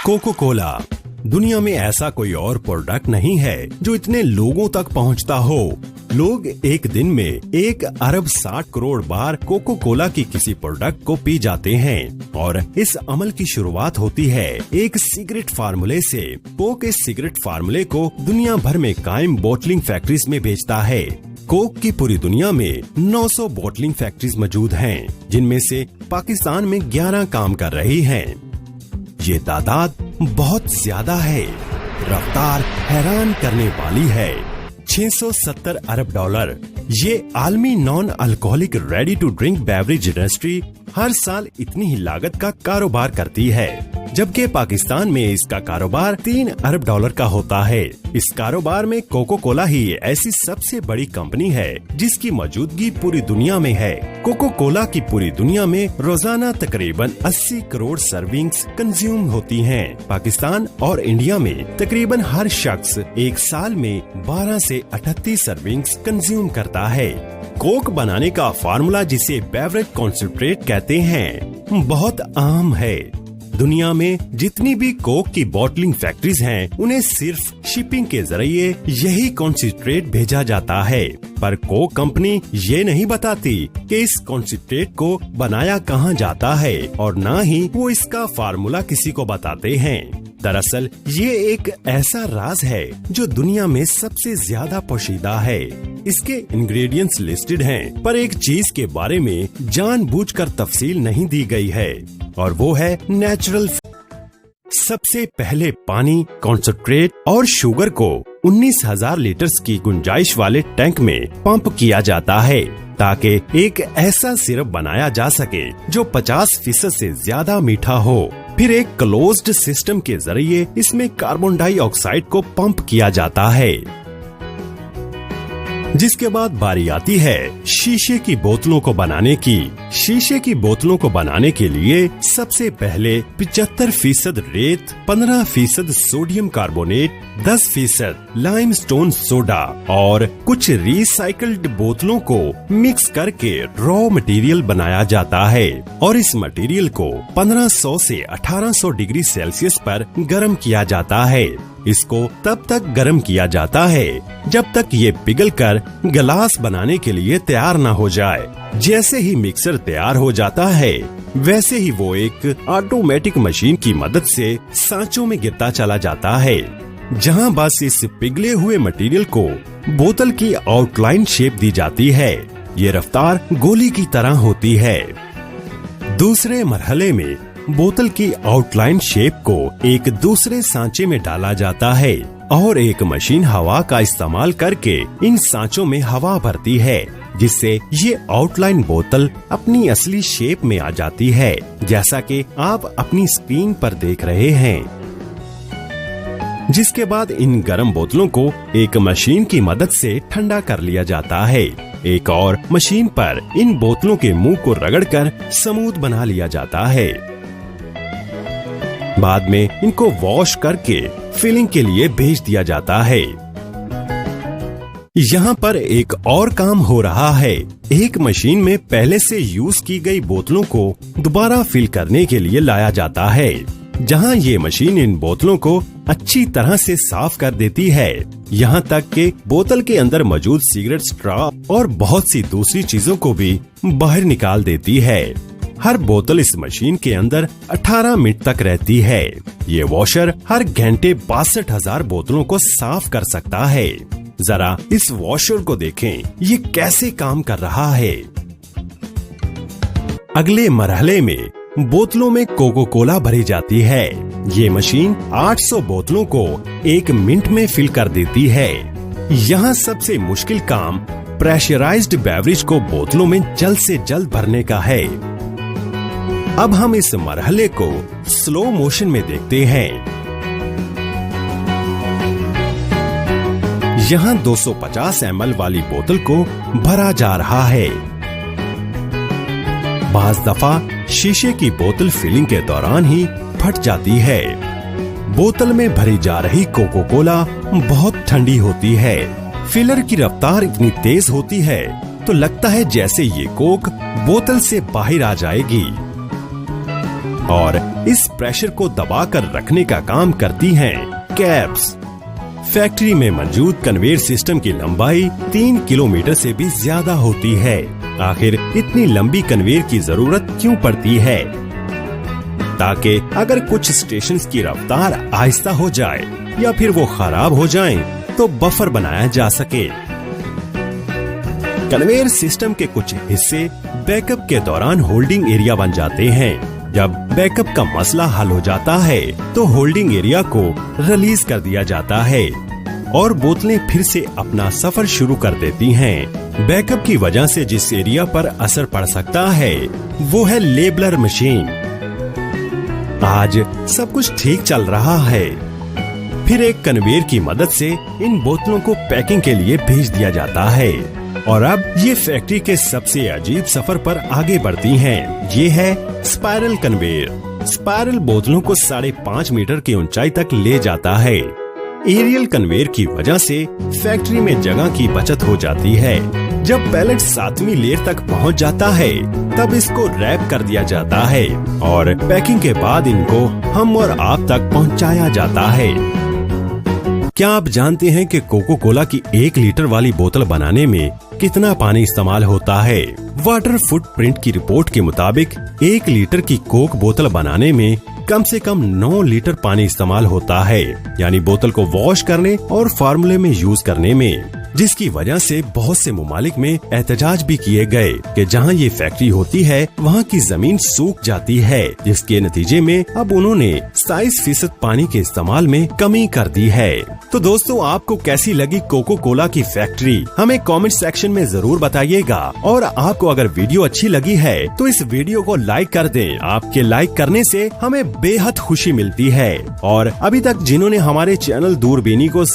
Cocoa Cola. दुनिया में ऐसा कोई और प्रोडक्ट नहीं है जो इतने लोगों तक पहुंचता हो। लोग एक दिन में 1 अरब 60 करोड़ बार कोको कोला की किसी प्रोडक्ट को पी जाते हैं और इस अमल की शुरुआत होती है एक सिगरेट फार्मूले से। कोक इस सिगरेट फार्मूले को दुनिया भर में कायम बॉटलिंग फैक्ट्रीज में बेचता है। कोक की पूरी दुनिया में 900 बॉटलिंग फैक्ट्रीज मौजूद हैं, जिनमें से पाकिस्तान में 11 काम कर रही हैं। ये तादाद बहुत ज्यादा है। रफ्तार हैरान करने वाली है। 670 अरब डॉलर। ये आलमी non alcoholic ready to drink beverage industry हर साल इतनी ही लागत का कारोबार करती है, जबकि पाकिस्तान में इसका कारोबार 3 अरब डॉलर का होता है। इस कारोबार में कोको कोला ही ऐसी सबसे बड़ी कंपनी है जिसकी मौजूदगी पूरी दुनिया में है। कोको कोला की पूरी दुनिया में रोजाना तकरीबन 80 करोड़ सर्विंग्स कंज्यूम होती हैं। पाकिस्तान और इंडिया में तकरीबन हर शख्स एक साल में 12 से 38 सर्विंग्स कंज्यूम करता है। कोक बनाने का फार्मूला, जिसे बेवरेज कॉन्सेंट्रेट कहते हैं, बहुत आम है। दुनिया में जितनी भी कोक की बॉटलिंग फैक्ट्रीज हैं, उन्हें सिर्फ शिपिंग के जरिए यही कॉन्सेंट्रेट भेजा जाता है। पर कोक कंपनी ये नहीं बताती कि इस कॉन्सेंट्रेट को बनाया कहाँ जाता है और न ही वो इसका फार्मूला किसी को बताते हैं। दरअसल ये एक ऐसा राज है जो दुनिया में सबसे ज्यादा पोशीदा है। इसके इंग्रेडिएंट्स लिस्टेड हैं, पर एक चीज के बारे में जानबूझकर तफसील नहीं दी गई है और वो है नेचुरल। सबसे पहले पानी, कॉन्सेंट्रेट और शुगर को 19,000 लीटर्स की गुंजाइश वाले टैंक में पंप किया जाता है ताकि एक ऐसा सिरप बनाया जा सके जो 50% से ज्यादा मीठा हो। फिर एक क्लोज्ड सिस्टम के जरिए इसमें कार्बन डाइऑक्साइड को पंप किया जाता है, जिसके बाद बारी आती है शीशे की बोतलों को बनाने की। शीशे की बोतलों को बनाने के लिए सबसे पहले 75% रेत, 15% सोडियम कार्बोनेट, 10% लाइमस्टोन सोडा और कुछ रिसाइकल्ड बोतलों को मिक्स करके रॉ मटेरियल बनाया जाता है और इस मटेरियल को 1500 से 1800 डिग्री सेल्सियस पर गर्म किया जाता है। इसको तब तक गर्म किया जाता है जब तक ये पिघलकर गिलास बनाने के लिए तैयार न हो जाए। जैसे ही मिक्सर तैयार हो जाता है, वैसे ही वो एक ऑटोमेटिक मशीन की मदद से सांचों में गिरता चला जाता है, जहां बस इस पिघले हुए मटेरियल को बोतल की आउटलाइन शेप दी जाती है। ये रफ्तार गोली की तरह होती है। दूसरे मरहले में बोतल की आउटलाइन शेप को एक दूसरे सांचे में डाला जाता है और एक मशीन हवा का इस्तेमाल करके इन सांचों में हवा भरती है, जिससे ये आउटलाइन बोतल अपनी असली शेप में आ जाती है, जैसा कि आप अपनी स्क्रीन पर देख रहे हैं। जिसके बाद इन गर्म बोतलों को एक मशीन की मदद से ठंडा कर लिया जाता है। एक और मशीन पर इन बोतलों के मुंह को रगड़कर स्मूथ बना लिया जाता है। बाद में इनको वॉश करके फिलिंग के लिए भेज दिया जाता है। यहाँ पर एक और काम हो रहा है। एक मशीन में पहले से यूज की गई बोतलों को दोबारा फिल करने के लिए लाया जाता है, जहाँ ये मशीन इन बोतलों को अच्छी तरह से साफ कर देती है, यहाँ तक कि बोतल के अंदर मौजूद सिगरेट स्ट्रॉ और बहुत सी दूसरी चीजों को भी बाहर निकाल देती है। हर बोतल इस मशीन के अंदर 18 मिनट तक रहती है। ये वॉशर हर घंटे 62,000 बोतलों को साफ कर सकता है। जरा इस वॉशर को देखें, ये कैसे काम कर रहा है। अगले मरहले में बोतलों में कोको कोला भरी जाती है। ये मशीन 800 बोतलों को 1 मिनट में फिल कर देती है। यहाँ सबसे मुश्किल काम प्रेशराइज्ड बेवरेज को बोतलों में जल्द से जल्द भरने का है। अब हम इस मरहले को स्लो मोशन में देखते हैं। यहाँ 250 ml वाली बोतल को भरा जा रहा है। बाज दफा शीशे की बोतल फिलिंग के दौरान ही फट जाती है। बोतल में भरी जा रही कोको कोला बहुत ठंडी होती है। फिलर की रफ्तार इतनी तेज होती है तो लगता है जैसे ये कोक बोतल से बाहर आ जाएगी। और इस प्रेशर को दबाकर रखने का काम करती हैं कैप्स। फैक्ट्री में मौजूद कन्वेयर सिस्टम की लंबाई 3 किलोमीटर से भी ज्यादा होती है। आखिर इतनी लंबी कन्वेयर की जरूरत क्यों पड़ती है? ताकि अगर कुछ स्टेशंस की रफ्तार आहिस्ता हो जाए या फिर वो खराब हो जाएं, तो बफर बनाया जा सके। कन्वेयर सिस्टम के कुछ हिस्से बैकअप के दौरान होल्डिंग एरिया बन जाते हैं। जब बैकअप का मसला हल हो जाता है तो होल्डिंग एरिया को रिलीज कर दिया जाता है और बोतलें फिर से अपना सफर शुरू कर देती हैं। बैकअप की वजह से जिस एरिया पर असर पड़ सकता है वो है लेबलर मशीन। आज सब कुछ ठीक चल रहा है, फिर एक कन्वेयर की मदद से इन बोतलों को पैकिंग के लिए भेज दिया जाता है और अब ये फैक्ट्री के सबसे अजीब सफर पर आगे बढ़ती हैं। ये है स्पाइरल कन्वेयर। स्पाइरल बोतलों को 5.5 मीटर की ऊंचाई तक ले जाता है। एरियल कन्वेयर की वजह से फैक्ट्री में जगह की बचत हो जाती है। जब पैलेट 7वीं लेयर तक पहुंच जाता है तब इसको रैप कर दिया जाता है और पैकिंग के बाद इनको हम और आप तक पहुंचाया जाता है। क्या आप जानते हैं कि कोको कोला की 1 लीटर वाली बोतल बनाने में कितना पानी इस्तेमाल होता है? वाटर फुटप्रिंट की रिपोर्ट के मुताबिक 1 लीटर की कोक बोतल बनाने में कम से कम 9 लीटर पानी इस्तेमाल होता है, यानी बोतल को वॉश करने और फार्मूले में यूज करने में। जिसकी वजह से बहुत से ममालिक में एहतजाज भी किए गए कि जहां ये फैक्ट्री होती है वहां की जमीन सूख जाती है, जिसके नतीजे में अब उन्होंने 27% पानी के इस्तेमाल में कमी कर दी है। तो दोस्तों, आपको कैसी लगी कोको कोला की फैक्ट्री? हमें कमेंट सेक्शन में जरूर बताइएगा और आपको अगर वीडियो अच्छी लगी है तो इस वीडियो को लाइक कर दें। आपके लाइक करने से हमें बेहद खुशी मिलती है और अभी तक जिन्होंने हमारे चैनल दूरबीनी को